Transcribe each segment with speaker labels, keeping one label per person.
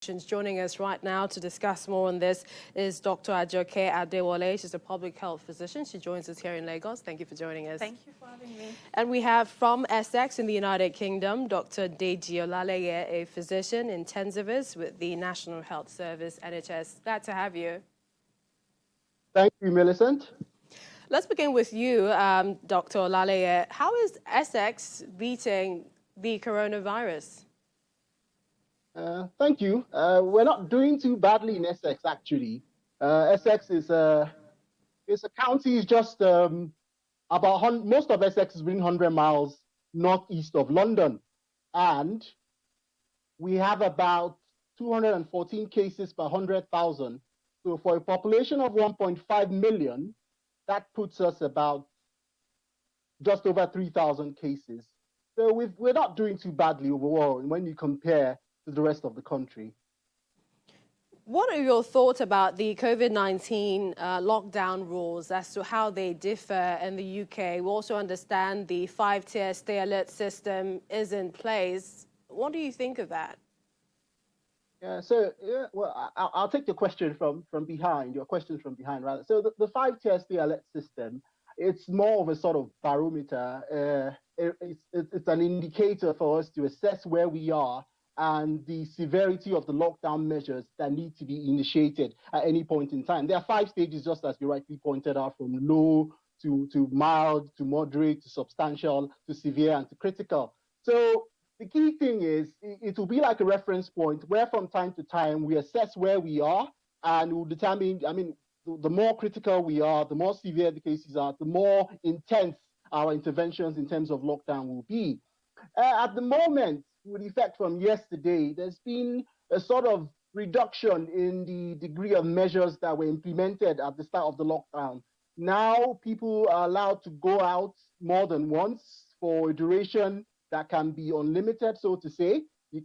Speaker 1: Joining us right now to discuss more on this is Dr. AJOKE ADEWOLE. She's a public health physician. She joins us here in Lagos. Thank you for joining us.
Speaker 2: Thank you for having me.
Speaker 1: And we have from Essex in the United Kingdom, Dr. DEJI OLALEYE, a physician intensivist with the National Health Service, NHS. Glad to have you.
Speaker 3: Thank you, Millicent.
Speaker 1: Let's begin with you, Dr. OLALEYE. How is Essex beating the coronavirus?
Speaker 3: Thank you. We're not doing too badly in Essex, actually. Essex is a county is just about most of Essex is within 100 miles northeast of London, and we have about 214 cases per 100,000. So for a population of 1.5 million, that puts us about just over 3,000 cases. So we're not doing too badly overall when you compare to the rest of the country.
Speaker 1: What are your thoughts about the COVID-19 lockdown rules as to how they differ in the UK? We also understand the 5-tier stay alert system is in place. What do you think of that?
Speaker 3: Well, I'll take your question from behind, your questions from behind, rather. So the 5-tier stay alert system, it's more of a sort of barometer. It's an indicator for us to assess where we are and the severity of the lockdown measures that need to be initiated at any point in time. There are 5 stages, just as you rightly pointed out, from low to mild, to moderate, to substantial, to severe, and to critical. So the key thing is it will be like a reference point where from time to time we assess where we are and we'll determine, the more critical we are, the more severe the cases are, the more intense our interventions in terms of lockdown will be. At the moment, with effect from yesterday, there's been a sort of reduction in the degree of measures that were implemented at the start of the lockdown. Now people are allowed to go out more than once for a duration that can be unlimited, so to say.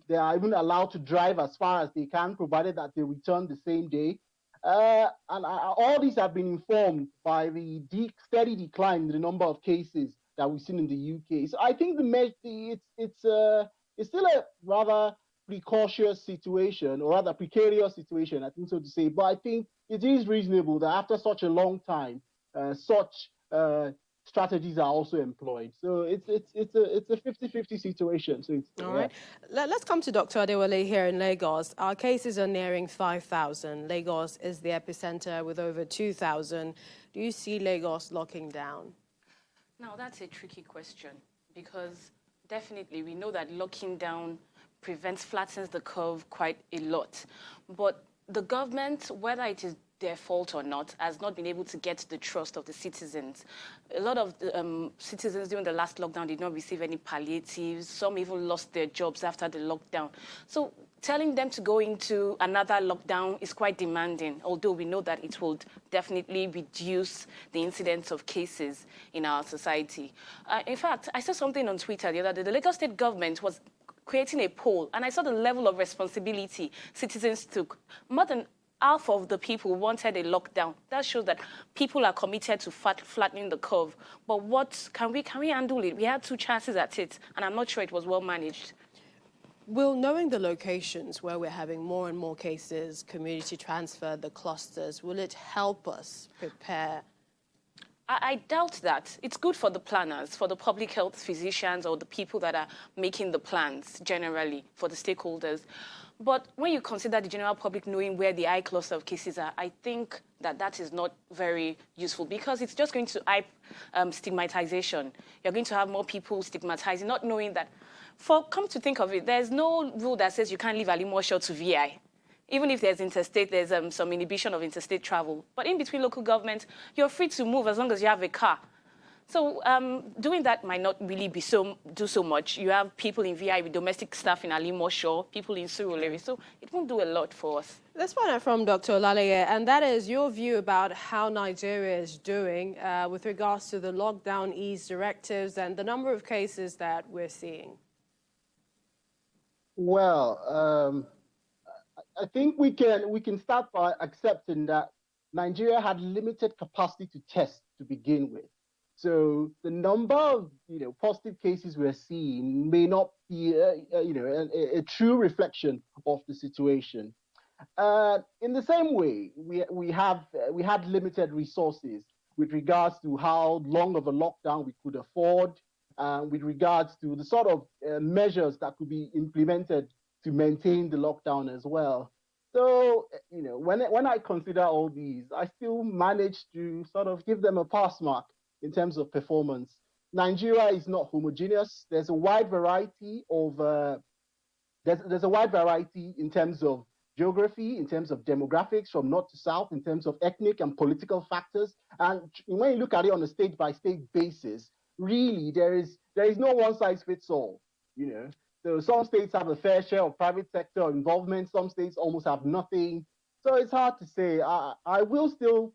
Speaker 3: They are even allowed to drive as far as they can, provided that they return the same day. All these have been informed by the steady decline in the number of cases that we've seen in the UK. So I think it's still a rather precarious situation, or rather precarious situation, I think so to say. But I think it is reasonable that after such a long time, such strategies are also employed. So it's a 50-50 situation. So
Speaker 1: all right. Let's come to Dr. ADEWOLE here in Lagos. Our cases are nearing 5,000. Lagos is the epicenter with over 2,000. Do you see Lagos locking down?
Speaker 2: Now, that's a tricky question because definitely we know that locking down flattens the curve quite a lot. But the government, whether it is their fault or not, has not been able to get the trust of the citizens. A lot of the, citizens during the last lockdown did not receive any palliatives. Some even lost their jobs after the lockdown. So telling them to go into another lockdown is quite demanding, although we know that it will definitely reduce the incidence of cases in our society. In fact, I saw something on Twitter the other day. The Lagos state government was creating a poll, and I saw the level of responsibility citizens took. More than half of the people wanted a lockdown. That shows that people are committed to flattening the curve. But what can we handle it? We had 2 chances at it, and I'm not sure it was well managed.
Speaker 1: Will knowing the locations where we're having more and more cases, community transfer, the clusters, will it help us prepare?
Speaker 2: I doubt that. It's good for the planners, for the public health physicians or the people that are making the plans generally, for the stakeholders. But when you consider the general public knowing where the high cluster of cases are, I think that is not very useful because it's just going to hype stigmatization. You're going to have more people stigmatizing, not knowing that. Come to think of it, there's no rule that says you can't leave Alimosho to VI. Even if there's interstate, there's some inhibition of interstate travel. But in between local governments, you're free to move as long as you have a car. So doing that might not really do so much. You have people in VI with domestic staff in Alimosho, people in Surulere, so it won't do a lot for us.
Speaker 1: Let's find out from Dr. OLALEYE, and that is your view about how Nigeria is doing with regards to the lockdown ease directives and the number of cases that we're seeing.
Speaker 3: Well, I think we can start by accepting that Nigeria had limited capacity to test to begin with. So the number of positive cases we're seeing may not be a true reflection of the situation. In the same way, we had limited resources with regards to how long of a lockdown we could afford, with regards to the sort of measures that could be implemented to maintain the lockdown as well. So, when I consider all these, I still manage to sort of give them a pass mark in terms of performance. Nigeria is not homogeneous. There's a wide variety of there's a wide variety in terms of geography, in terms of demographics from north to south, in terms of ethnic and political factors. And when you look at it on a state-by-state basis, really there is no one-size-fits-all. So some states have a fair share of private sector involvement. Some states almost have nothing. So it's hard to say. I will still,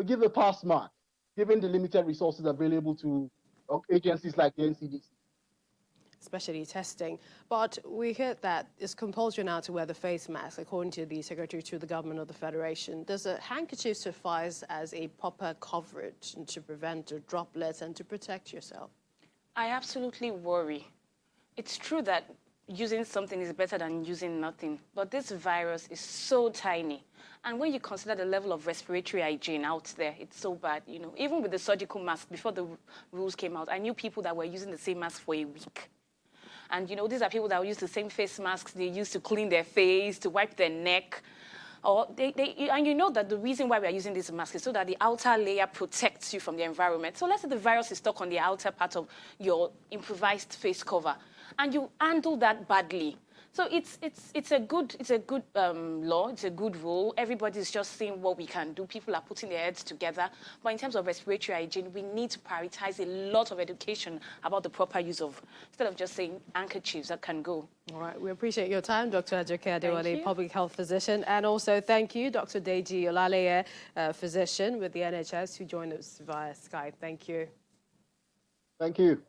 Speaker 3: give a pass mark, given the limited resources available to agencies like the NCDC.
Speaker 1: Especially testing. But we heard that it's compulsory now to wear the face mask, according to the Secretary to the Government of the Federation. Does a handkerchief suffice as a proper coverage to prevent the droplets and to protect yourself?
Speaker 2: I absolutely worry. It's true that using something is better than using nothing, but this virus is so tiny. And when you consider the level of respiratory hygiene out there, it's so bad. Even with the surgical mask, before the rules came out, I knew people that were using the same mask for a week. And, these are people that use the same face masks they use to clean their face, to wipe their neck. And you know that the reason why we are using this mask is so that the outer layer protects you from the environment. So let's say the virus is stuck on the outer part of your improvised face cover, and you handle that badly. So it's a good law. It's a good rule. Everybody's just seeing what we can do. People are putting their heads together. But in terms of respiratory hygiene, we need to prioritize a lot of education about the proper use of, instead of just saying handkerchiefs that can go.
Speaker 1: All right. We appreciate your time, Dr. AJOKE ADEWOLE, public health physician, and also thank you, Dr. DEJI OLALEYE, physician with the NHS, who joined us via Skype. Thank you.
Speaker 3: Thank you.